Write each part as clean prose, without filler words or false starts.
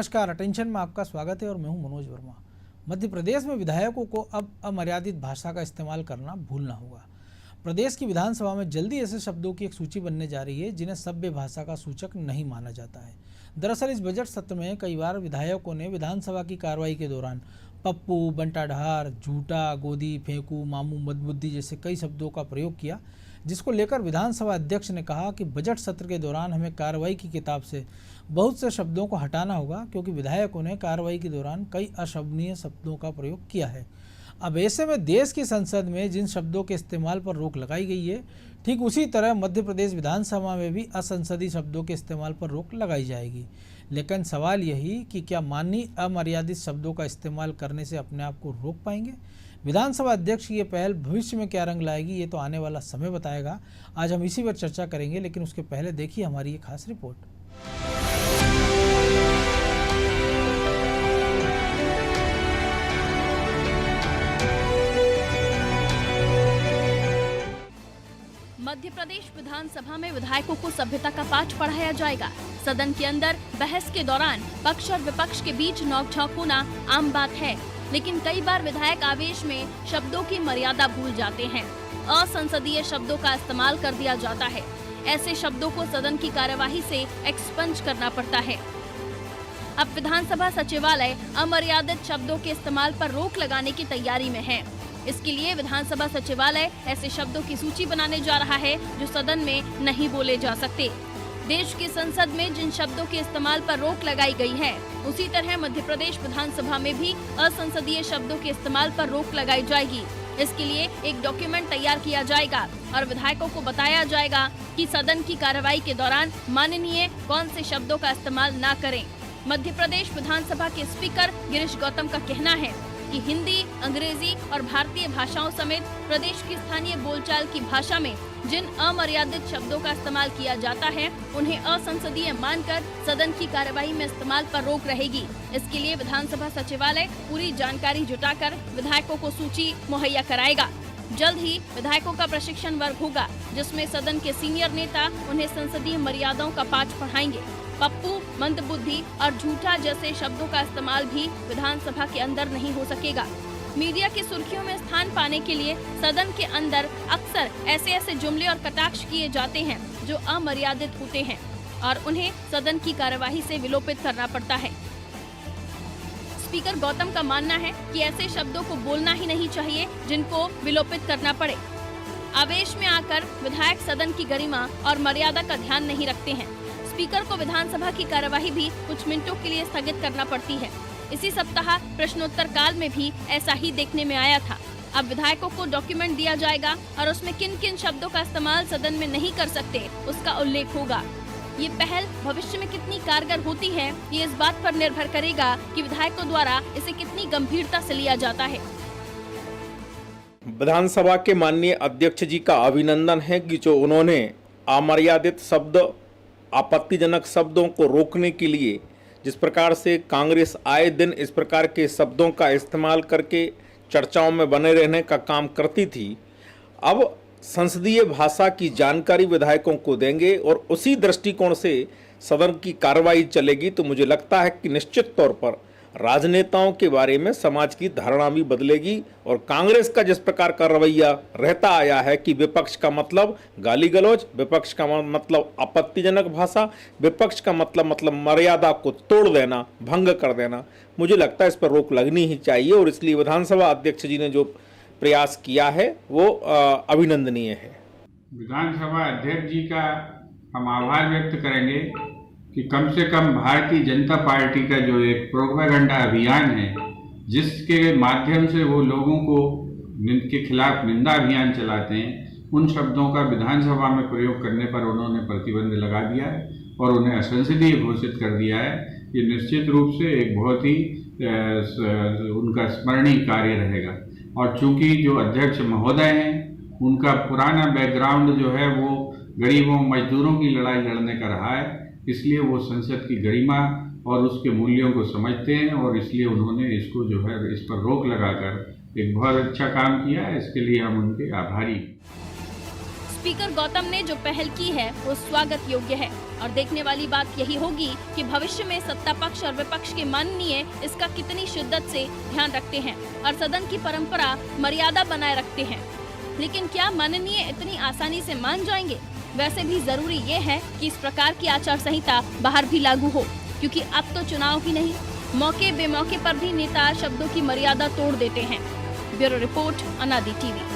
नमस्कार, अटेंशन में आपका स्वागत है और मैं हूं मनोज वर्मा। मध्य प्रदेश में विधायकों को अब अमर्यादित भाषा का इस्तेमाल करना भूलना होगा। प्रदेश की विधानसभा में जल्दी ऐसे शब्दों की एक सूची बनने जा रही है जिन्हें सभ्य भाषा का सूचक नहीं माना जाता है। दरअसल इस बजट सत्र में कई बार विधायकों ने विधानसभा की कार्रवाई के दौरान पप्पू, बंटाढार, झूठा, गोदी फेंकू, मामू, मदबुद्धि जैसे कई शब्दों का प्रयोग किया, जिसको लेकर विधानसभा अध्यक्ष ने कहा कि बजट सत्र के दौरान हमें कार्रवाई की किताब से बहुत से शब्दों को हटाना होगा, क्योंकि विधायकों ने कार्रवाई के दौरान कई अशोभनीय शब्दों का प्रयोग किया है। अब ऐसे में देश की संसद में जिन शब्दों के इस्तेमाल पर रोक लगाई गई है, ठीक उसी तरह मध्य प्रदेश विधानसभा में भी असंसदीय शब्दों के इस्तेमाल पर रोक लगाई जाएगी। लेकिन सवाल यही कि क्या माननीय अमर्यादित शब्दों का इस्तेमाल करने से अपने आप को रोक पाएंगे? विधानसभा अध्यक्ष की ये पहल भविष्य में क्या रंग लाएगी, ये तो आने वाला समय बताएगा। आज हम इसी पर चर्चा करेंगे, लेकिन उसके पहले देखिए हमारी ये खास रिपोर्ट। मध्य प्रदेश विधानसभा में विधायकों को सभ्यता का पाठ पढ़ाया जाएगा। सदन के अंदर बहस के दौरान पक्ष और विपक्ष के बीच नोकझोंक होना आम बात है, लेकिन कई बार विधायक आवेश में शब्दों की मर्यादा भूल जाते हैं। असंसदीय शब्दों का इस्तेमाल कर दिया जाता है। ऐसे शब्दों को सदन की कार्यवाही से एक्सपंज करना पड़ता है। अब विधानसभा सचिवालय अमर्यादित शब्दों के इस्तेमाल पर रोक लगाने की तैयारी में है। इसके लिए विधानसभा सचिवालय ऐसे शब्दों की सूची बनाने जा रहा है जो सदन में नहीं बोले जा सकते। देश की संसद में जिन शब्दों के इस्तेमाल पर रोक लगाई गई है, उसी तरह मध्य प्रदेश विधानसभा में भी असंसदीय शब्दों के इस्तेमाल पर रोक लगाई जाएगी। इसके लिए एक डॉक्यूमेंट तैयार किया जाएगा और विधायकों को बताया जाएगा कि सदन की कार्रवाई के दौरान माननीय कौन से शब्दों का इस्तेमाल न करें। मध्य प्रदेश विधानसभा के स्पीकर गिरीश गौतम का कहना है कि हिंदी, अंग्रेजी और भारतीय भाषाओं समेत प्रदेश की स्थानीय बोलचाल की भाषा में जिन अमर्यादित शब्दों का इस्तेमाल किया जाता है, उन्हें असंसदीय मानकर सदन की कार्यवाही में इस्तेमाल पर रोक रहेगी। इसके लिए विधानसभा सचिवालय पूरी जानकारी जुटाकर विधायकों को सूची मुहैया कराएगा। जल्द ही विधायकों का प्रशिक्षण वर्ग होगा, जिसमें सदन के सीनियर नेता उन्हें संसदीय मर्यादाओं का पाठ पढ़ाएंगे। पप्पू, मंदबुद्धि और झूठा जैसे शब्दों का इस्तेमाल भी विधानसभा के अंदर नहीं हो सकेगा। मीडिया की सुर्खियों में स्थान पाने के लिए सदन के अंदर अक्सर ऐसे जुमले और कटाक्ष किए जाते हैं जो अमर्यादित होते हैं और उन्हें सदन की कार्यवाही से विलोपित करना पड़ता है। स्पीकर गौतम का मानना है कि ऐसे शब्दों को बोलना ही नहीं चाहिए जिनको विलोपित करना पड़े। आवेश में आकर विधायक सदन की गरिमा और मर्यादा का ध्यान नहीं रखते हैं। स्पीकर को विधानसभा की कार्यवाही भी कुछ मिनटों के लिए स्थगित करना पड़ती है। इसी सप्ताह प्रश्नोत्तर काल में भी ऐसा ही देखने में आया था। अब विधायकों को डॉक्यूमेंट दिया जाएगा और उसमें किन किन शब्दों का इस्तेमाल सदन में नहीं कर सकते, उसका उल्लेख होगा। ये पहल भविष्य में कितनी कारगर होती है, ये इस बात पर निर्भर करेगा कि विधायकों द्वारा इसे कितनी गंभीरता से लिया जाता है। विधानसभा के माननीय अध्यक्ष जी का अभिनंदन है कि जो उन्होंने अमर्यादित शब्द, आपत्तिजनक शब्दों को रोकने के लिए जिस प्रकार से कांग्रेस आए दिन इस प्रकार के शब्दों का इस्तेमाल करके चर्चाओं में बने रहने का काम करती थी, अब संसदीय भाषा की जानकारी विधायकों को देंगे और उसी दृष्टिकोण से सदन की कार्रवाई चलेगी। तो मुझे लगता है कि निश्चित तौर पर राजनेताओं के बारे में समाज की धारणा भी बदलेगी और कांग्रेस का जिस प्रकार का रवैया रहता आया है कि विपक्ष का मतलब गाली गलौज, विपक्ष का मतलब आपत्तिजनक भाषा, विपक्ष का मतलब मर्यादा को तोड़ देना, भंग कर देना, मुझे लगता है इस पर रोक लगनी ही चाहिए और इसलिए विधानसभा अध्यक्ष जी ने जो प्रयास किया है वो अभिनंदनीय है। विधानसभा अध्यक्ष जी का हम आभार व्यक्त करेंगे कि कम से कम भारतीय जनता पार्टी का जो एक प्रोपेगेंडा अभियान है, जिसके माध्यम से वो लोगों को के खिलाफ निंदा अभियान चलाते हैं, उन शब्दों का विधानसभा में प्रयोग करने पर उन्होंने प्रतिबंध लगा दिया है और उन्हें असंसदीय घोषित कर दिया है। ये निश्चित रूप से एक बहुत ही उनका स्मरणीय कार्य रहेगा। और चूंकि जो अध्यक्ष महोदय हैं, उनका पुराना बैकग्राउंड जो है वो गरीबों मजदूरों की लड़ाई लड़ने का रहा है, इसलिए वो संसद की गरिमा और उसके मूल्यों को समझते हैं और इसलिए उन्होंने इसको जो है इस पर रोक लगाकर एक बहुत अच्छा काम किया है। इसके लिए हम उनके आभारी। स्पीकर गौतम ने जो पहल की है वो स्वागत योग्य है और देखने वाली बात यही होगी कि भविष्य में सत्ता पक्ष और विपक्ष के माननीय इसका कितनी शिद्दत से ध्यान रखते हैं और सदन की परंपरा मर्यादा बनाए रखते हैं। लेकिन क्या माननीय इतनी आसानी से मान जाएंगे? वैसे भी जरूरी ये है कि इस प्रकार की आचार संहिता बाहर भी लागू हो, क्योंकि अब तो चुनाव ही नहीं, मौके बेमौके पर भी नेता शब्दों की मर्यादा तोड़ देते हैं। ब्यूरो रिपोर्ट, अनादि टीवी।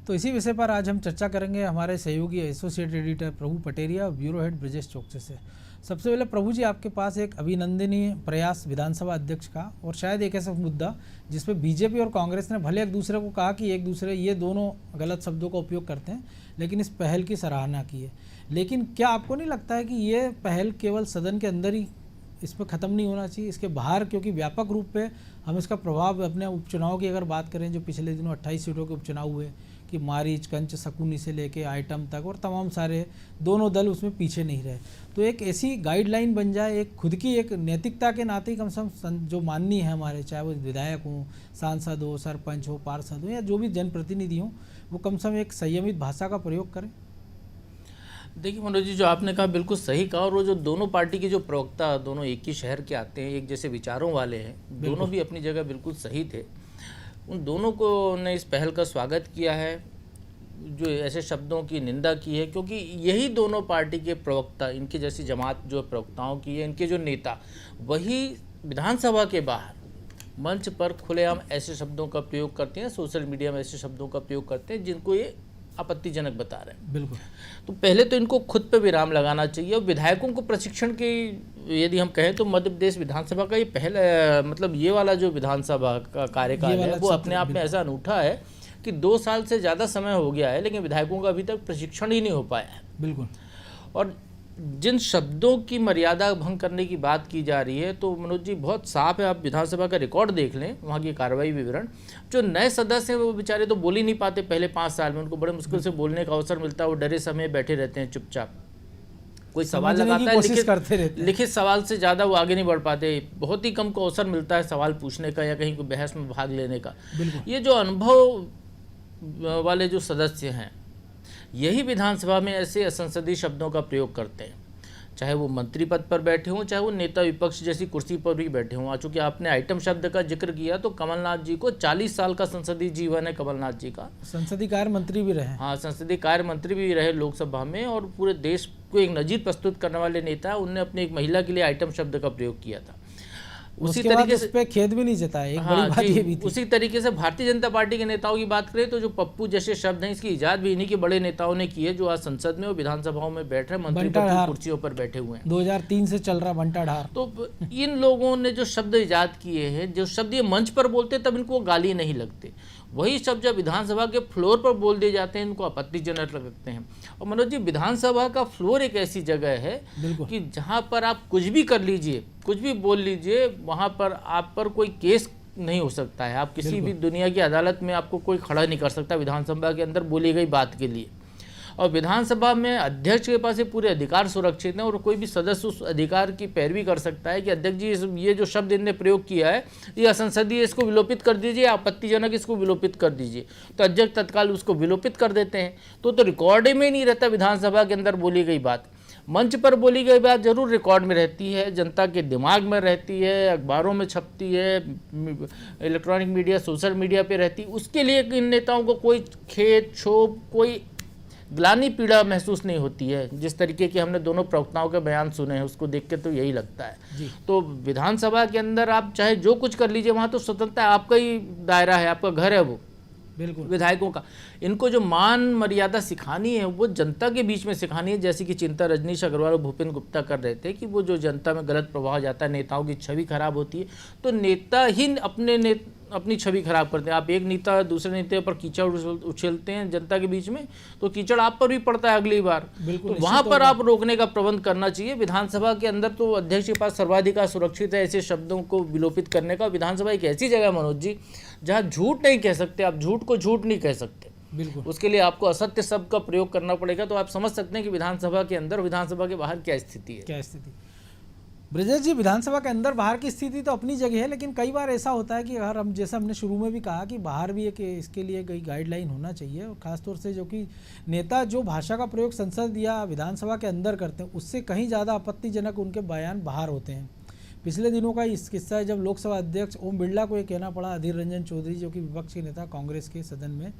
तो इसी विषय पर आज हम चर्चा करेंगे हमारे सहयोगी एसोसिएट एडिटर प्रभु पटेरिया और ब्यूरो हेड ब्रजेश चौकसे से। सबसे पहले प्रभु जी, आपके पास एक अभिनंदनीय प्रयास विधानसभा अध्यक्ष का और शायद एक ऐसा मुद्दा जिसपे बीजेपी और कांग्रेस ने भले एक दूसरे को कहा कि एक दूसरे ये दोनों गलत शब्दों का उपयोग करते हैं, लेकिन इस पहल की सराहना की है। लेकिन क्या आपको नहीं लगता है कि ये पहल केवल सदन के अंदर ही इस पर ख़त्म नहीं होना चाहिए, इसके बाहर, क्योंकि व्यापक रूप पे हम इसका प्रभाव अपने उपचुनाव की अगर बात करें, जो पिछले दिनों 28 सीटों के उपचुनाव हुए कि मारीच, कंच, शकुनी से लेके आइटम तक और तमाम सारे दोनों दल उसमें पीछे नहीं रहे, तो एक ऐसी गाइडलाइन बन जाए, एक खुद की एक नैतिकता के नाते ही कम से कम जो माननीय है हमारे, चाहे वो विधायक हों, सांसद हो, सरपंच हो, पार्षद हो या जो भी जनप्रतिनिधि हों, वो कम से कम एक संयमित भाषा का प्रयोग करें। देखिए मनोज जी, जो आपने कहा बिल्कुल सही कहा, और वो जो दोनों पार्टी के जो प्रवक्ता दोनों एक ही शहर के आते हैं, एक जैसे विचारों वाले हैं, दोनों भी अपनी जगह बिल्कुल सही थे। उन दोनों को ने इस पहल का स्वागत किया है, जो ऐसे शब्दों की निंदा की है, क्योंकि यही दोनों पार्टी के प्रवक्ता, इनकी जैसी जमात जो प्रवक्ताओं की है, इनके जो नेता, वही विधानसभा के बाहर मंच पर खुलेआम ऐसे शब्दों का प्रयोग करते हैं, सोशल मीडिया में ऐसे शब्दों का प्रयोग करते हैं जिनको ये आपत्तिजनक बता रहे हैं। बिल्कुल। तो पहले तो इनको खुद पे विराम लगाना चाहिए, और विधायकों को प्रशिक्षण की यदि हम कहें तो मध्य प्रदेश विधानसभा का ये पहला मतलब ये वाला जो विधानसभा का कार्यकाल है वो अपने आप में ऐसा अनूठा है कि 2 साल से ज़्यादा समय हो गया है, लेकिन विधायकों का अभी तक प्रशिक्षण ही नहीं हो पाया है। बिल्कुल। और जिन शब्दों की मर्यादा भंग करने की बात की जा रही है, तो मनोज जी बहुत साफ है, आप विधानसभा का रिकॉर्ड देख लें, वहाँ की कार्रवाई विवरण। जो नए सदस्य हैं वो बेचारे तो बोल ही नहीं पाते, पहले 5 साल में उनको बड़े मुश्किल से बोलने का अवसर मिलता है, वो डरे समय बैठे रहते हैं चुपचाप, कोई सवाल लगाता है लिखित सवाल से ज़्यादा वो आगे नहीं बढ़ पाते, बहुत ही कम को अवसर मिलता है सवाल पूछने का या कहीं कोई बहस में भाग लेने का। ये जो अनुभव वाले जो सदस्य हैं, यही विधानसभा में ऐसे असंसदीय शब्दों का प्रयोग करते हैं, चाहे वो मंत्री पद पर बैठे हों, चाहे वो नेता विपक्ष जैसी कुर्सी पर भी बैठे हों। चूँकि आपने आइटम शब्द का जिक्र किया, तो कमलनाथ जी को 40 साल का संसदीय जीवन है, कमलनाथ जी का संसदीय कार्य मंत्री भी रहे। हाँ, संसदीय कार्य मंत्री भी रहे लोकसभा में, और पूरे देश को एक नजीर प्रस्तुत करने वाले नेता। उनने अपनी एक महिला के लिए आइटम शब्द का प्रयोग किया था। उसी तरीके से खेद भी नहीं जताया, एक बड़ी बात ये भी थी। उसी तरीके से भारतीय जनता पार्टी के नेताओं की बात करें तो जो पप्पू जैसे शब्द हैं, इसकी इजाद भी इन्हीं के बड़े नेताओं ने की है, जो आज संसद में और विधानसभाओं में बैठ रहे, मंत्री पद की कुर्सियों पर बैठे हुए हैं। 2003 से चल रहा बंटाढार। तो इन लोगों ने जो शब्द इजाद किए हैं, जो शब्द ये मंच पर बोलते तब इनको गाली नहीं लगते, वही शब्द जब विधानसभा के फ्लोर पर बोल दिए जाते हैं, इनको आपत्तिजनक लगते हैं। और मनोज जी, विधानसभा का फ्लोर एक ऐसी जगह है कि जहाँ पर आप कुछ भी कर लीजिए, कुछ भी बोल लीजिए, वहाँ पर आप पर कोई केस नहीं हो सकता है। आप किसी भी दुनिया की अदालत में आपको कोई खड़ा नहीं कर सकता विधानसभा के अंदर बोली गई बात के लिए। और विधानसभा में अध्यक्ष के पास ये पूरे अधिकार सुरक्षित हैं, और कोई भी सदस्य उस अधिकार की पैरवी कर सकता है कि अध्यक्ष जी ये जो शब्द इनने प्रयोग किया है ये असंसदीय, इसको विलोपित कर दीजिए, आपत्तिजनक, इसको विलोपित कर दीजिए। तो अध्यक्ष तत्काल उसको विलोपित कर देते हैं। तो रिकॉर्ड में नहीं रहता विधानसभा के अंदर बोली गई बात। मंच पर बोली गई बात जरूर रिकॉर्ड में रहती है, जनता के दिमाग में रहती है, अखबारों में छपती है, इलेक्ट्रॉनिक मीडिया, सोशल मीडिया पे रहती है। उसके लिए इन नेताओं को कोई खेद, क्षोभ, कोई ग्लानि, पीड़ा महसूस नहीं होती है। जिस तरीके के हमने दोनों प्रवक्ताओं के बयान सुने हैं, उसको देख के तो यही लगता है। तो विधानसभा के अंदर आप चाहे जो कुछ कर लीजिए, वहाँ तो स्वतंत्रता, आपका ही दायरा है, आपका घर है वो, बिल्कुल विधायकों का। इनको जो मान मर्यादा सिखानी है वो जनता के बीच में सिखानी है, जैसे कि चिंता रजनीश अग्रवाल और भूपेंद्र गुप्ता कर रहे थे कि वो जो जनता में गलत प्रभाव जाता है, नेताओं की छवि खराब होती है, तो नेता ही अपनी छवि खराब करते हैं। आप एक नेता दूसरे नेता पर कीचड़ उछलते हैं जनता के बीच में, तो कीचड़ आप पर भी पड़ता है अगली बार। तो वहाँ पर आप रोकने का प्रबंध करना चाहिए। विधानसभा के अंदर तो अध्यक्ष के पास सर्वाधिकार सुरक्षित है ऐसे शब्दों को विलोपित करने का। विधानसभा एक ऐसी जगह है मनोज जी जहाँ झूठ नहीं कह सकते आप, झूठ को झूठ नहीं कह सकते। बिल्कुल। उसके लिए आपको असत्य शब्द का प्रयोग करना पड़ेगा। तो आप समझ सकते हैं कि विधानसभा के अंदर, विधानसभा के बाहर क्या स्थिति है। क्या स्थिति? ब्रजेश जी, विधानसभा के अंदर बाहर की स्थिति तो अपनी जगह है, लेकिन कई बार ऐसा होता है कि अगर हम, जैसा हमने शुरू में भी कहा कि बाहर भी एक इसके लिए कई गाइडलाइन होना चाहिए, और खासतौर से जो कि नेता जो भाषा का प्रयोग संसद या विधानसभा के अंदर करते हैं उससे कहीं ज़्यादा आपत्तिजनक उनके बयान बाहर होते हैं। पिछले दिनों का इस किस्सा है जब लोकसभा अध्यक्ष ओम बिरला को ये कहना पड़ा, अधीर रंजन चौधरी जो कि विपक्ष के नेता कांग्रेस के सदन में,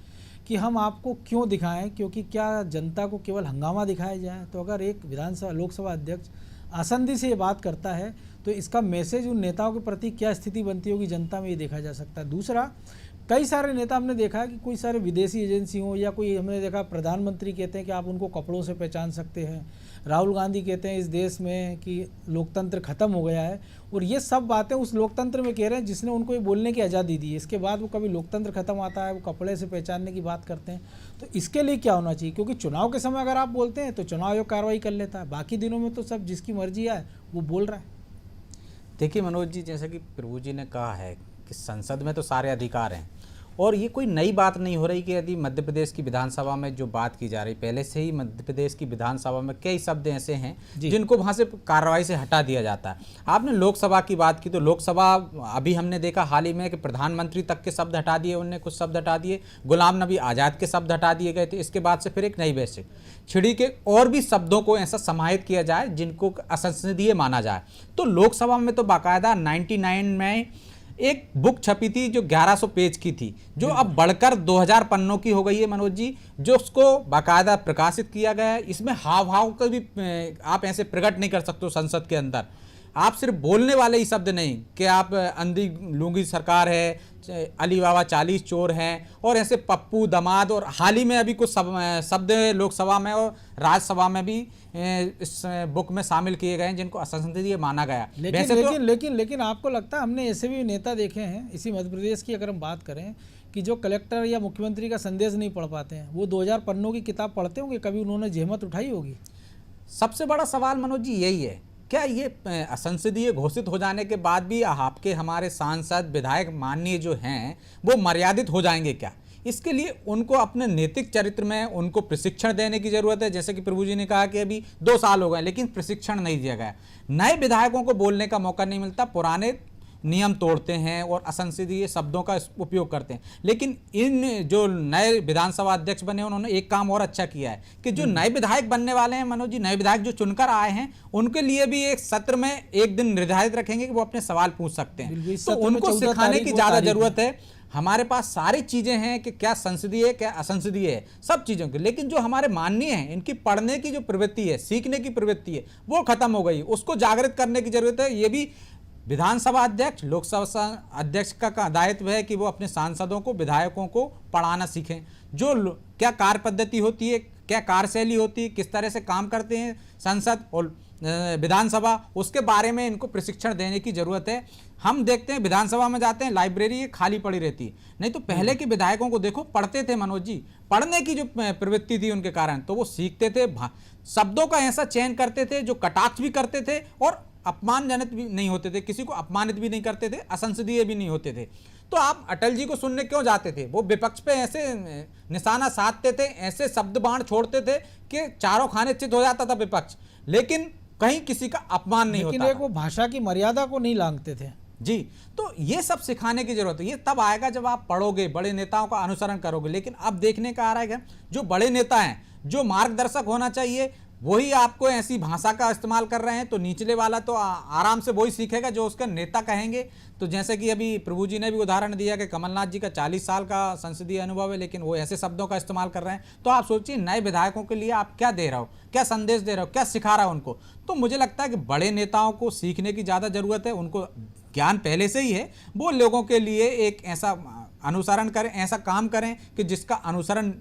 कि हम आपको क्यों दिखाएं, क्योंकि क्या जनता को केवल हंगामा दिखाया जाए। तो अगर एक लोकसभा अध्यक्ष आसंदी से ये बात करता है तो इसका मैसेज उन नेताओं के प्रति क्या स्थिति बनती होगी जनता में, ये देखा जा सकता है। दूसरा, कई सारे नेता हमने देखा है कि कोई सारे विदेशी एजेंसियों या कोई, हमने देखा प्रधानमंत्री कहते हैं कि आप उनको कपड़ों से पहचान सकते हैं, राहुल गांधी कहते हैं इस देश में कि लोकतंत्र खत्म हो गया है, और ये सब बातें उस लोकतंत्र में कह रहे हैं जिसने उनको ये बोलने की आज़ादी दी है। इसके बाद वो कभी लोकतंत्र खत्म आता है, वो कपड़े से पहचानने की बात करते हैं। तो इसके लिए क्या होना चाहिए? क्योंकि चुनाव के समय अगर आप बोलते हैं तो चुनाव आयोग कार्रवाई कर लेता है, बाकी दिनों में तो सब जिसकी मर्जी है वो बोल रहा है। देखिए मनोज जी, जैसा कि प्रभु जी ने कहा है कि संसद में तो सारे अधिकार हैं, और ये कोई नई बात नहीं हो रही कि यदि मध्य प्रदेश की विधानसभा में जो बात की जा रही, पहले से ही मध्य प्रदेश की विधानसभा में कई शब्द ऐसे हैं जिनको वहाँ से कार्रवाई से हटा दिया जाता है। आपने लोकसभा की बात की, तो लोकसभा अभी हमने देखा हाल ही में कि प्रधानमंत्री तक के शब्द हटा दिए, उनने कुछ शब्द हटा दिए, गुलाम नबी आज़ाद के शब्द हटा दिए गए थे। इसके बाद से फिर एक नई बैठक छिड़ी के और भी शब्दों को ऐसा समाहित किया जाए जिनको असंसदीय माना जाए। तो लोकसभा में तो बाकायदा 99 में एक बुक छपी थी जो 1100 पेज की थी, जो अब बढ़कर 2000 पन्नों की हो गई है मनोज जी, जो उसको बाकायदा प्रकाशित किया गया है। इसमें हाव भाव का भी आप ऐसे प्रकट नहीं कर सकते हो संसद के अंदर। आप सिर्फ बोलने वाले ही शब्द नहीं कि आप अंधी लूंगी सरकार है, अली बाबा 40 चोर हैं, और ऐसे पप्पू दमाद, और हाल ही में अभी कुछ शब्द लोकसभा में और राज्यसभा में भी इस बुक में शामिल किए गए हैं जिनको असंसदीय माना गया। लेकिन आपको लगता है, हमने ऐसे भी नेता देखे हैं इसी मध्य प्रदेश की अगर हम बात करें, कि जो कलेक्टर या मुख्यमंत्री का संदेश नहीं पढ़ पाते हैं, वो 2000 पन्नों की किताब पढ़ते होंगे, कभी उन्होंने जहमत उठाई होगी? सबसे बड़ा सवाल मनोज जी यही है, क्या ये असंसदीय घोषित हो जाने के बाद भी आपके हमारे सांसद विधायक माननीय जो हैं वो मर्यादित हो जाएंगे क्या? इसके लिए उनको अपने नैतिक चरित्र में उनको प्रशिक्षण देने की जरूरत है। जैसे कि प्रभु जी ने कहा कि अभी 2 साल हो गए लेकिन प्रशिक्षण नहीं दिया गया, नए विधायकों को बोलने का मौका नहीं मिलता, पुराने नियम तोड़ते हैं और असंसदीय शब्दों का उपयोग करते हैं। लेकिन इन जो नए विधानसभा अध्यक्ष बने उन्होंने एक काम और अच्छा किया है कि जो नए विधायक बनने वाले हैं मनोज जी, नए विधायक जो चुनकर आए हैं उनके लिए भी एक सत्र में एक दिन निर्धारित रखेंगे कि वो अपने सवाल पूछ सकते हैं। तो उनको सिखाने की ज़्यादा जरूरत है। हमारे पास सारी चीज़ें हैं कि क्या संसदीय है क्या असंसदीय है, सब चीज़ों की, लेकिन जो हमारे माननीय हैं इनकी पढ़ने की जो प्रवृत्ति है, सीखने की प्रवृत्ति है, वो खत्म हो गई। उसको जागृत करने की जरूरत है। ये भी विधानसभा अध्यक्ष, लोकसभा अध्यक्ष का दायित्व है कि वो अपने सांसदों को, विधायकों को पढ़ाना सीखें। जो क्या कार्य पद्धति होती है, क्या कार्यशैली होती है, किस तरह से काम करते हैं संसद और विधानसभा, उसके बारे में इनको प्रशिक्षण देने की जरूरत है। हम देखते हैं विधानसभा में जाते हैं, लाइब्रेरी खाली पड़ी रहती है, नहीं तो पहले के विधायकों को देखो पढ़ते थे मनोज जी, पढ़ने की जो प्रवृत्ति थी उनके कारण, तो वो सीखते थे, शब्दों का ऐसा चयन करते थे जो कटाक्ष भी करते थे और अपमानजनक भी नहीं होते थे, किसी को अपमानित भी नहीं करते थे, असंसदीय भी नहीं होते थे। तो आप अटल जी को सुनने क्यों जाते थे? वो विपक्ष पे ऐसे निशाना साधते थे, ऐसे शब्द बाण छोड़ते थे कि चारों खाने चित हो जाता था विपक्ष, लेकिन कहीं किसी का अपमान नहीं होता। लेकिन वो भाषा की मर्यादा को नहीं लांघते थे जी। तो ये सब सिखाने की जरूरत है। ये तब आएगा जब आप पढ़ोगे, बड़े नेताओं का अनुसरण करोगे। लेकिन अब देखने का आ रहा है जो बड़े नेता हैं, जो मार्गदर्शक होना चाहिए, वही आपको ऐसी भाषा का इस्तेमाल कर रहे हैं, तो निचले वाला तो आराम से वही सीखेगा जो उसका नेता कहेंगे। तो जैसे कि अभी प्रभु जी ने भी उदाहरण दिया कि कमलनाथ जी का 40 साल का संसदीय अनुभव है, लेकिन वो ऐसे शब्दों का इस्तेमाल कर रहे हैं। तो आप सोचिए नए विधायकों के लिए आप क्या दे रहे हो, क्या संदेश दे रहे हो, क्या सिखा रहा हो उनको। तो मुझे लगता है कि बड़े नेताओं को सीखने की ज़्यादा ज़रूरत है। उनको ज्ञान पहले से ही है, वो लोगों के लिए एक ऐसा अनुसरण करें, ऐसा काम करें कि जिसका अनुसरण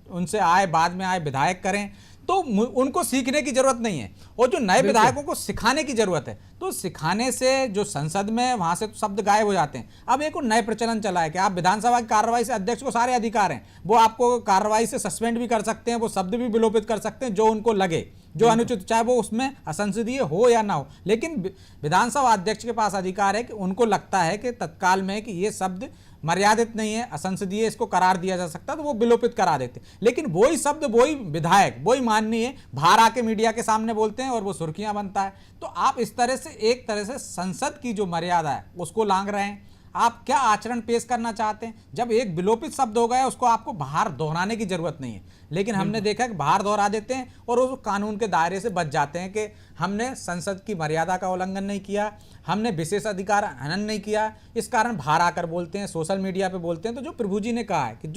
उनसे आए, बाद में आए विधायक करें। तो उनको सीखने की जरूरत नहीं है, और जो नए विधायकों को सिखाने की जरूरत है। तो सिखाने से जो संसद में वहां से तो शब्द गायब हो जाते हैं। अब एक नए प्रचलन चला है कि आप विधानसभा की कार्रवाई से अध्यक्ष को सारे अधिकार हैं, वो आपको कार्रवाई से सस्पेंड भी कर सकते हैं, वो शब्द भी विलोपित कर सकते हैं जो उनको लगे, जो अनुचित, चाहे वो उसमें असंसदीय हो या ना हो। लेकिन विधानसभा अध्यक्ष के पास अधिकार है कि उनको लगता है कि तत्काल में कि ये शब्द मर्यादित नहीं है, असंसदीय इसको करार दिया जा सकता, तो वो विलोपित करा देते। लेकिन वही शब्द वही विधायक वही माननीय बाहर आके मीडिया के सामने बोलते हैं और वो सुर्खियां बनता है। तो आप इस तरह से एक तरह से संसद की जो मर्यादा है उसको लांघ रहे हैं। आप क्या आचरण पेश करना चाहते हैं? जब एक विलोपित शब्द हो गया उसको आपको बाहर दोहराने की जरूरत नहीं है, लेकिन हमने देखा कि बाहर दोहरा देते हैं और उस कानून के दायरे से बच जाते हैं कि हमने संसद की मर्यादा का उल्लंघन नहीं किया, हमने विशेष अधिकार हनन नहीं किया, इस कारण बाहर आकर बोलते हैं, सोशल मीडिया पे बोलते हैं। तो जो प्रभु जी ने कहा है कि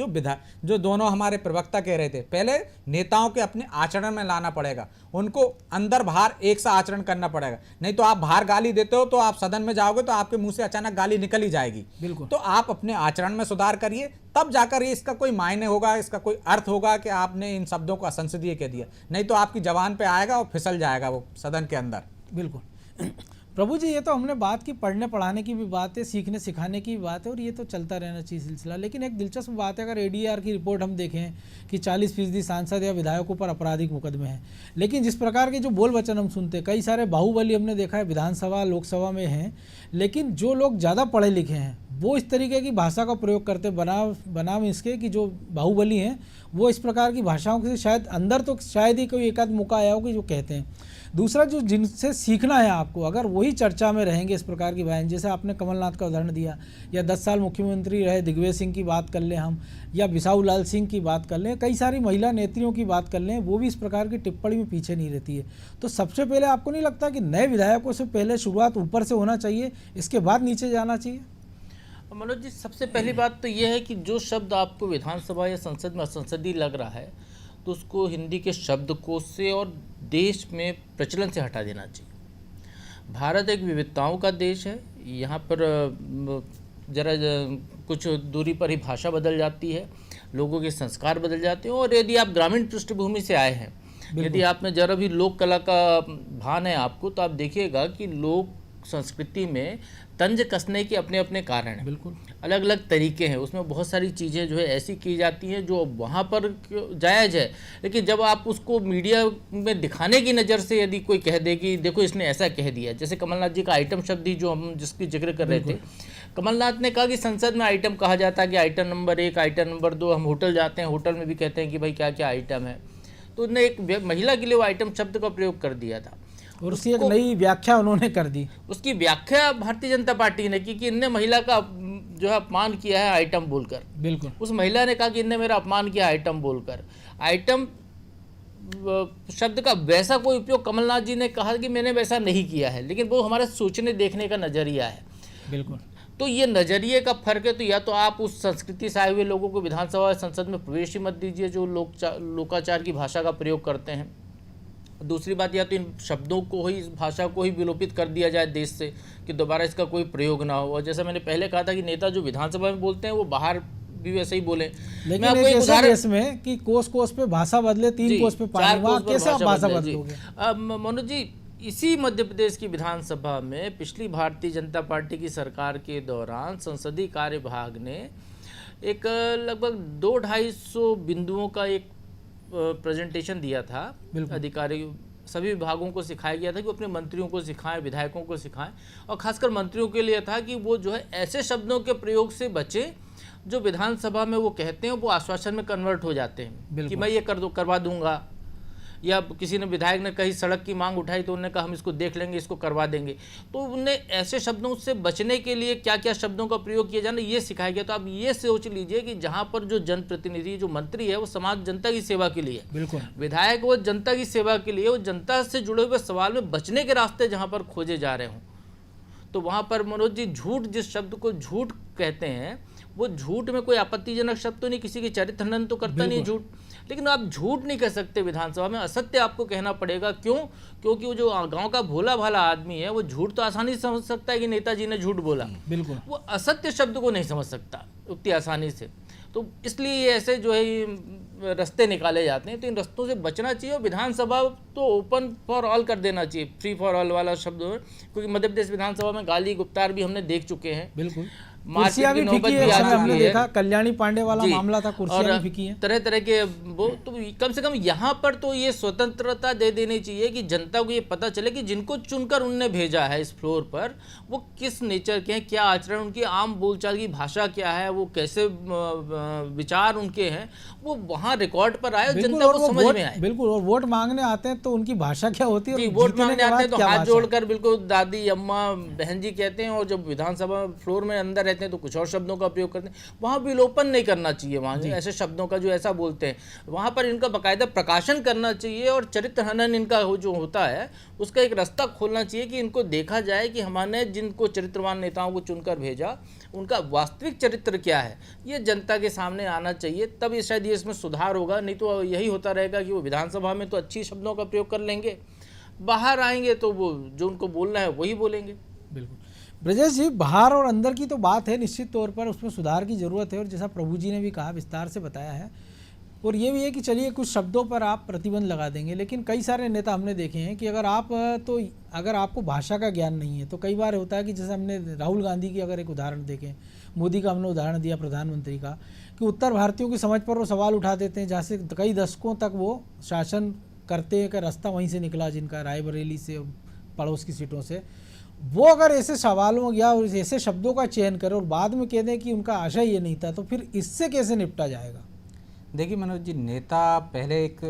जो दोनों हमारे प्रवक्ता कह रहे थे, पहले नेताओं के अपने आचरण में लाना पड़ेगा, उनको अंदर बाहर एक सा आचरण करना पड़ेगा। नहीं तो आप बाहर गाली देते हो तो आप सदन में जाओगे तो आपके मुंह से अचानक गाली निकल ही जाएगी। बिल्कुल। तो आप अपने आचरण में सुधार करिए, तब जाकर ये इसका कोई मायने होगा, इसका कोई अर्थ होगा कि आपने इन शब्दों को असंसदीय कह दिया। नहीं तो आपकी जबान पे आएगा और फिसल जाएगा वो सदन के अंदर। बिल्कुल। प्रभु जी, ये तो हमने बात की, पढ़ने पढ़ाने की भी बात है, सीखने सिखाने की भी बात है, और ये तो चलता रहना चाहिए सिलसिला। लेकिन एक दिलचस्प बात है, अगर एडीआर की रिपोर्ट हम देखें कि 40% सांसद या विधायकों पर आपराधिक मुकदमे हैं, लेकिन जिस प्रकार के जो बोल वचन हम सुनते हैं, कई सारे बाहुबली हमने देखा है विधानसभा लोकसभा में हैं, लेकिन जो लोग ज़्यादा पढ़े लिखे हैं वो इस तरीके की भाषा का प्रयोग करते, बनाम इसके कि जो बाहुबली हैं वो इस प्रकार की भाषाओं से शायद अंदर तो शायद ही कोई एक आध मौका आया हो कि जो कहते हैं। दूसरा, जो जिनसे सीखना है आपको, अगर वही चर्चा में रहेंगे इस प्रकार की बयान, जैसे आपने कमलनाथ का उदाहरण दिया, या 10 साल मुख्यमंत्री रहे दिग्विजय सिंह की बात कर लें हम, या बिसाहू लाल सिंह की बात कर लें, कई सारी महिला नेत्रियों की बात कर लें, वो भी इस प्रकार की टिप्पणी में पीछे नहीं रहती है। तो सबसे पहले आपको नहीं लगता कि नए विधायकों से पहले शुरुआत ऊपर से होना चाहिए, इसके बाद नीचे जाना चाहिए? मनोज जी, सबसे पहली बात तो यह है कि जो शब्द आपको विधानसभा या संसद में असंसदीय लग रहा है तो उसको हिंदी के शब्दकोश से और देश में प्रचलन से हटा देना चाहिए। भारत एक विविधताओं का देश है, यहाँ पर जरा कुछ दूरी पर ही भाषा बदल जाती है, लोगों के संस्कार बदल जाते हैं। और यदि आप ग्रामीण पृष्ठभूमि से आए हैं, यदि आप में जरा भी लोक कला का भान है आपको, तो आप देखिएगा कि लोक संस्कृति में तंज कसने के अपने अपने कारण हैं। बिल्कुल अलग अलग तरीके हैं, उसमें बहुत सारी चीज़ें जो है ऐसी की जाती हैं जो वहाँ पर जायज़ है, लेकिन जब आप उसको मीडिया में दिखाने की नज़र से यदि कोई कह दे कि देखो इसने ऐसा कह दिया, जैसे कमलनाथ जी का आइटम शब्द ही जो हम जिसकी जिक्र कर रहे थे, कमलनाथ ने कहा कि संसद में आइटम कहा जाता है कि आइटम नंबर 1, आइटम नंबर 2, हम होटल जाते हैं, होटल में भी कहते हैं कि भाई क्या क्या आइटम है। तो उन्होंने एक महिला के लिए वो आइटम शब्द का प्रयोग कर दिया था और उसकी एक नई व्याख्या उन्होंने कर दी। उसकी व्याख्या भारतीय जनता पार्टी ने की कि इनने महिला का जो है अपमान किया है आइटम बोलकर। बिल्कुल। उस महिला ने कहा कि इनने मेरा अपमान किया आइटम बोलकर। आइटम शब्द का वैसा कोई उपयोग कमलनाथ जी ने कहा कि मैंने वैसा नहीं किया है, लेकिन वो हमारे सोचने देखने का नज़रिया है। बिल्कुल। तो ये नज़रिए का फर्क है। तो या तो आप उस संस्कृति से आए हुए लोगों को विधानसभा संसद में प्रवेश ही मत दीजिए जो लोकाचार की भाषा का प्रयोग करते हैं। दूसरी बात, या तो इन शब्दों को ही, इस भाषा को ही विलोपित कर दिया जाए देश से कि दोबारा इसका कोई प्रयोग ना हो। और जैसा मैंने पहले कहा था कि नेता जो विधानसभा में बोलते हैं वो बाहर भी वैसे ही बोले। लेकिन एक ऐसे देश में कि कोस कोस पे भाषा बदले, 3 कोस पे पानी, वहाँ कैसे आप भाषा बदलोगे? मनोज जी, इसी मध्य प्रदेश की विधानसभा में पिछली भारतीय जनता पार्टी की सरकार के दौरान संसदीय कार्य विभाग ने एक लगभग 200-250 बिंदुओं का एक प्रेजेंटेशन दिया था। अधिकारी सभी विभागों को सिखाया गया था कि वो अपने मंत्रियों को सिखाएं, विधायकों को सिखाएं, और खासकर मंत्रियों के लिए था कि वो जो है ऐसे शब्दों के प्रयोग से बचें जो विधानसभा में वो कहते हैं वो आश्वासन में कन्वर्ट हो जाते हैं कि मैं ये करवा दूंगा। या किसी ने विधायक ने कहीं सड़क की मांग उठाई तो उन्होंने कहा हम इसको देख लेंगे, इसको करवा देंगे। तो उन्हें ऐसे शब्दों से बचने के लिए क्या क्या शब्दों का प्रयोग किया जाना ये सिखाया गया। तो आप ये सोच लीजिए कि जहाँ पर जो जनप्रतिनिधि, जो मंत्री है, वो समाज जनता की सेवा के लिए, बिल्कुल विधायक वो जनता की सेवा के लिए, वो जनता से जुड़े हुए सवाल में बचने के रास्ते जहाँ पर खोजे जा रहे हों, तो वहाँ पर मनोज जी झूठ, जिस शब्द को झूठ कहते हैं, वो झूठ में कोई आपत्तिजनक शब्द तो नहीं, किसी की चरित्र हनन तो करता नहीं झूठ, लेकिन आप झूठ नहीं कह सकते विधानसभा में, असत्य आपको कहना पड़ेगा। क्यों? क्योंकि वो जो गांव का भोला भाला आदमी है वो झूठ तो आसानी से समझ सकता है कि नेताजी ने झूठ बोला, बिल्कुल, वो असत्य शब्द को नहीं समझ सकता उतनी आसानी से। तो इसलिए ऐसे जो है रास्ते निकाले जाते हैं, तो इन रास्तों से बचना चाहिए। और विधानसभा तो ओपन फॉर ऑल कर देना चाहिए, फ्री फॉर ऑल वाला शब्द, क्योंकि मध्य प्रदेश विधानसभा में गाली गुप्तार भी हमने देख चुके हैं। बिल्कुल। मारपीट कुर्सियां की भी नौबत फिकी भी है, आ इस समय हमने चुकी है। देखा कल्याणी पांडे वाला जी। मामला था, कुर्सियां और भी फिकी हैं। तरह तरह के वो तो कम से कम यहाँ पर तो ये स्वतंत्रता दे देनी चाहिए कि जनता को ये पता चले कि जिनको चुनकर उनने भेजा है इस फ्लोर पर वो किस नेचर के हैं, क्या आचरण, उनकी आम बोलचाल की भाषा क्या है, वो कैसे विचार उनके हैं, वो वहाँ रिकॉर्ड पर आए और बिल्कुल, जनता और को वो समझ वोट, में आए। बिल्कुल, और वोट मांगने आते हैं तो उनकी भाषा क्या होती है, जी, और वोट जीतने मांगने के आते बाद हैं तो क्या हाथ भाषा? जोड़कर बिल्कुल दादी, अम्मा, बहन जी कहते हैं, और जब विधानसभा फ्लोर में अंदर रहते हैं तो कुछ और शब्दों का प्रयोग करते हैं। वहाँ विलोपन नहीं करना चाहिए, वहाँ ऐसे शब्दों का जो ऐसा बोलते हैं वहाँ पर इनका बाकायदा प्रकाशन करना चाहिए, और चरित्र हनन इनका जो होता है उसका एक रास्ता खोलना चाहिए कि इनको देखा जाए कि हमने जिनको चरित्रवान नेताओं को चुनकर भेजा उनका वास्तविक चरित्र क्या है, ये जनता के सामने आना चाहिए। तब ये शायद ये इसमें सुधार होगा, नहीं तो यही होता रहेगा कि वो विधानसभा में तो अच्छी शब्दों का प्रयोग कर लेंगे, बाहर आएंगे तो वो जो उनको बोलना है वही बोलेंगे। बिल्कुल ब्रजेश जी, बाहर और अंदर की तो बात है, निश्चित तौर पर उसमें सुधार की ज़रूरत है, और जैसा प्रभु जी ने भी कहा, विस्तार से बताया है, और ये भी है कि चलिए कुछ शब्दों पर आप प्रतिबंध लगा देंगे, लेकिन कई सारे नेता हमने देखे हैं कि अगर आपको भाषा का ज्ञान नहीं है तो कई बार होता है कि जैसे हमने राहुल गांधी की अगर एक उदाहरण देखें, मोदी का हमने उदाहरण दिया, प्रधानमंत्री का, कि उत्तर भारतीयों की समझ पर वो सवाल उठा देते हैं, जहाँ से कई दशकों तक वो शासन करते हैं, का रास्ता वहीं से निकला जिनका, रायबरेली से, पड़ोस की सीटों से। वो अगर ऐसे सवालों या ऐसे शब्दों का चयन करें और बाद में कह दें कि उनका आशय ये नहीं था, तो फिर इससे कैसे निपटा जाएगा? देखिए मनोज जी, नेता पहले एक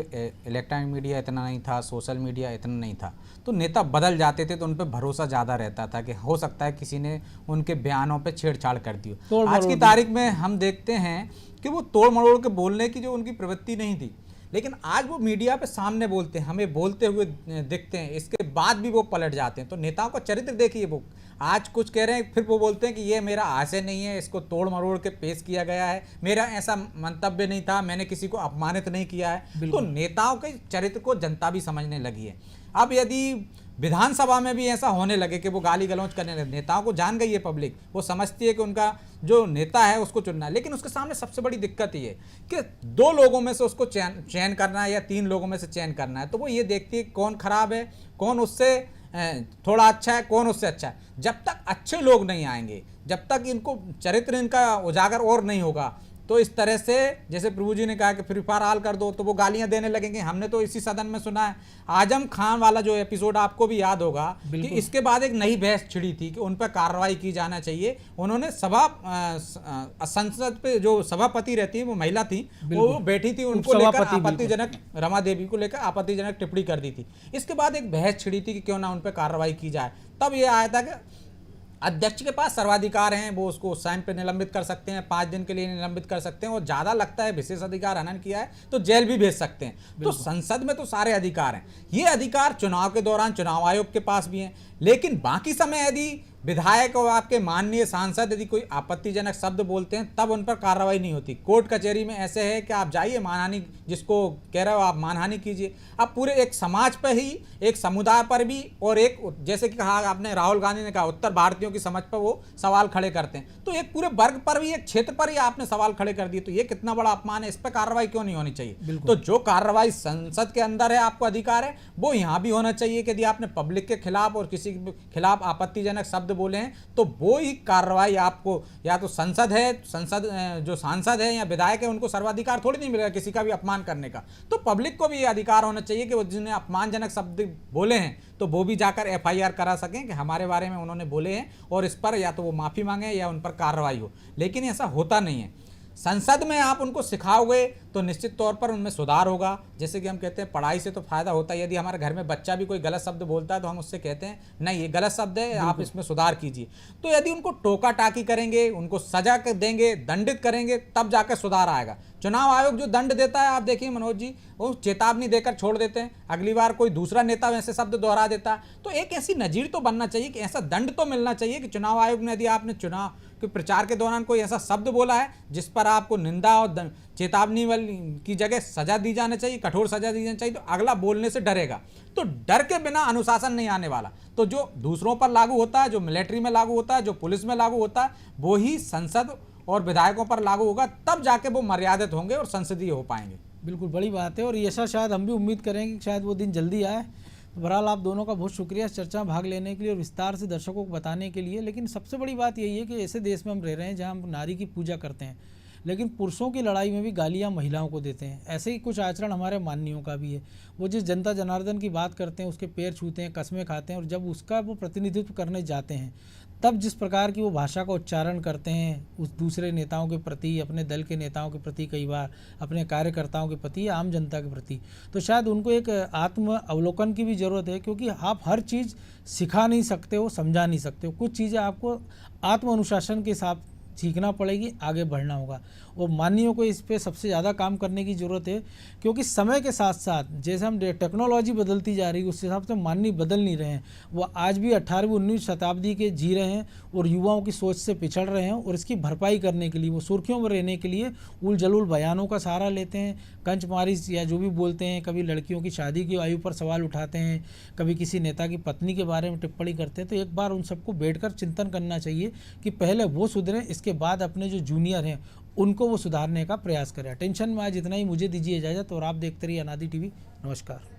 इलेक्ट्रॉनिक मीडिया इतना नहीं था, सोशल मीडिया इतना नहीं था, तो नेता बदल जाते थे तो उन पर भरोसा ज़्यादा रहता था कि हो सकता है किसी ने उनके बयानों पे छेड़छाड़ कर दी हो। आज की तारीख में हम देखते हैं कि वो तोड़ मरोड़ के बोलने की जो उनकी प्रवृत्ति नहीं थी, लेकिन आज वो मीडिया पे सामने बोलते हैं, हमें बोलते हुए दिखते हैं, इसके बाद भी वो पलट जाते हैं। तो नेताओं का चरित्र देखिए, वो आज कुछ कह रहे हैं फिर वो बोलते हैं कि ये मेरा आशय नहीं है, इसको तोड़ मरोड़ के पेश किया गया है, मेरा ऐसा मंतव्य नहीं था, मैंने किसी को अपमानित नहीं किया है। तो नेताओं के चरित्र को जनता भी समझने लगी है। अब यदि विधानसभा में भी ऐसा होने लगे कि वो गाली गलौज करने लगे, नेताओं को जान गई है पब्लिक, वो समझती है कि उनका जो नेता है उसको चुनना है, लेकिन उसके सामने सबसे बड़ी दिक्कत ये है कि 2 लोगों में से उसको चयन करना है या 3 लोगों में से चयन करना है। तो वो ये देखती है कौन खराब है, कौन उससे थोड़ा अच्छा है, कौन उससे अच्छा है। जब तक अच्छे लोग नहीं आएंगे, जब तक इनको चरित्र इनका उजागर और नहीं होगा, तो इस तरह से जैसे प्रभु जी ने कहा कि फ्री फायर हाल कर दो, तो वो गालियां देने लगेंगे। हमने तो इसी सदन में सुना है, आजम खान वाला जो एपिसोड आपको भी याद होगा कि इसके बाद एक नई बहस छिड़ी थी कि उन पर कार्रवाई की जाना चाहिए। उन्होंने संसद पे जो सभापति रहती है, वो महिला थी, वो बैठी थी, उनको लेकर आपत्तिजनक, रमा देवी को लेकर आपत्तिजनक टिप्पणी कर दी थी। इसके बाद एक बहस छिड़ी थी कि क्यों ना उन पर कार्रवाई की जाए। तब ये आया था कि अध्यक्ष के पास सर्वाधिकार हैं, वो उसको स्वयं पे निलंबित कर सकते हैं, 5 दिन के लिए निलंबित कर सकते हैं, और ज़्यादा लगता है विशेष अधिकार हनन किया है तो जेल भी भेज सकते हैं। तो संसद में तो सारे अधिकार हैं। ये अधिकार चुनाव के दौरान चुनाव आयोग के पास भी हैं, लेकिन बाकी समय यदि विधायक और आपके माननीय सांसद यदि कोई आपत्तिजनक शब्द बोलते हैं तब उन पर कार्रवाई नहीं होती। कोर्ट कचहरी में ऐसे है कि आप जाइए, मानहानि जिसको कह रहे हो आप मानहानि कीजिए। अब पूरे एक समाज पर ही, एक समुदाय पर भी, और एक जैसे कि कहा आपने, राहुल गांधी ने कहा उत्तर भारतीयों की समझ पर वो सवाल खड़े करते हैं, तो एक पूरे वर्ग पर भी, एक क्षेत्र पर ही आपने सवाल खड़े कर दिए। तो ये कितना बड़ा अपमान है, इस पर कार्रवाई क्यों नहीं होनी चाहिए? तो जो कार्रवाई संसद के अंदर है, आपको अधिकार है, वो यहाँ भी होना चाहिए कि यदि आपने पब्लिक के खिलाफ और किसी के खिलाफ आपत्तिजनक शब्द बोले हैं तो वो ही कार्रवाई आपको, या तो संसद जो सांसद है या विधायक है, उनको सर्वाधिकार थोड़ी नहीं मिलेगा किसी का भी अपमान करने का। तो पब्लिक को भी ये अधिकार होना चाहिए कि वो जिन्हें अपमानजनक शब्द बोले हैं तो वो भी जाकर FIR करा सकें कि हमारे बारे में उन्होंने बोले हैं, और इस पर या तो वो माफ़ी मांगे या उन पर कार्रवाई हो। लेकिन ऐसा होता नहीं है। संसद में आप उनको सिखाओगे तो निश्चित तौर पर उनमें सुधार होगा। जैसे कि हम कहते हैं पढ़ाई से तो फायदा होता है। यदि हमारे घर में बच्चा भी कोई गलत शब्द बोलता है तो हम उससे कहते हैं नहीं ये गलत शब्द है, आप इसमें सुधार कीजिए। तो यदि उनको टोका टाकी करेंगे, उनको सजा देंगे, दंडित करेंगे, तब जाकर सुधार आएगा। चुनाव आयोग जो दंड देता है, आप देखिए मनोज जी, वो चेतावनी देकर छोड़ देते हैं। अगली बार कोई दूसरा नेता वैसे शब्द दोहरा देता है तो एक ऐसी नजीर तो बनना चाहिए कि ऐसा दंड तो मिलना चाहिए कि चुनाव आयोग ने, यदि आपने चुनाव के प्रचार के दौरान कोई ऐसा शब्द बोला है जिस पर आपको निंदा और चेतावनी वाली की जगह सजा दी जानी चाहिए, कठोर सजा दी जानी चाहिए, तो अगला बोलने से डरेगा। तो डर के बिना अनुशासन नहीं आने वाला। तो जो दूसरों पर लागू होता है, जो मिलिट्री में लागू होता है, जो पुलिस में लागू होता है, वो ही संसद और विधायकों पर लागू होगा, तब जाके वो मर्यादित होंगे और संसदीय हो पाएंगे। बिल्कुल बड़ी बात है, और ऐसा शायद हम भी उम्मीद करें कि शायद वो दिन जल्दी आए बहरहाल आप दोनों का बहुत शुक्रिया इस चर्चा में भाग लेने के लिए और विस्तार से दर्शकों को बताने के लिए। लेकिन सबसे बड़ी बात यही है कि ऐसे देश में हम रह रहे हैं जहाँ हम नारी की पूजा करते हैं, लेकिन पुरुषों की लड़ाई में भी गालियां महिलाओं को देते हैं। ऐसे ही कुछ आचरण हमारे माननीयों का भी है। वो जिस जनता जनार्दन की बात करते हैं, उसके पैर छूते हैं, कस्में खाते हैं, और जब उसका वो प्रतिनिधित्व करने जाते हैं तब जिस प्रकार की वो भाषा का उच्चारण करते हैं उस दूसरे नेताओं के प्रति, अपने दल के नेताओं के प्रति, कई बार अपने कार्यकर्ताओं के प्रति या आम जनता के प्रति, तो शायद उनको एक आत्म अवलोकन की भी ज़रूरत है। क्योंकि आप हर चीज़ सिखा नहीं सकते हो, समझा नहीं सकते हो। कुछ चीज़ें आपको आत्म अनुशासन के साथ सीखना पड़ेगी, आगे बढ़ना होगा। और माननीयों को इस पे सबसे ज़्यादा काम करने की ज़रूरत है, क्योंकि समय के साथ साथ जैसे हम टेक्नोलॉजी बदलती जा रही है उस हिसाब से माननीय बदल नहीं रहे हैं। वो आज भी 18वीं 19वीं शताब्दी के जी रहे हैं और युवाओं की सोच से पिछड़ रहे हैं। और इसकी भरपाई करने के लिए वो सुर्खियों में रहने के लिए उल जलूल बयानों का सहारा लेते हैं, कंचमारी या जो भी बोलते हैं। कभी लड़कियों की शादी की आयु पर सवाल उठाते हैं, कभी किसी नेता की पत्नी के बारे में टिप्पणी करते हैं। तो एक बार उन सबको बैठकर चिंतन करना चाहिए कि पहले वो सुधरें, इसके बाद अपने जो जूनियर हैं उनको वो सुधारने का प्रयास करें। टेंशन में आज इतना ही, मुझे दीजिए इजाज़त और आप देखते रहिए अनादि टीवी। नमस्कार।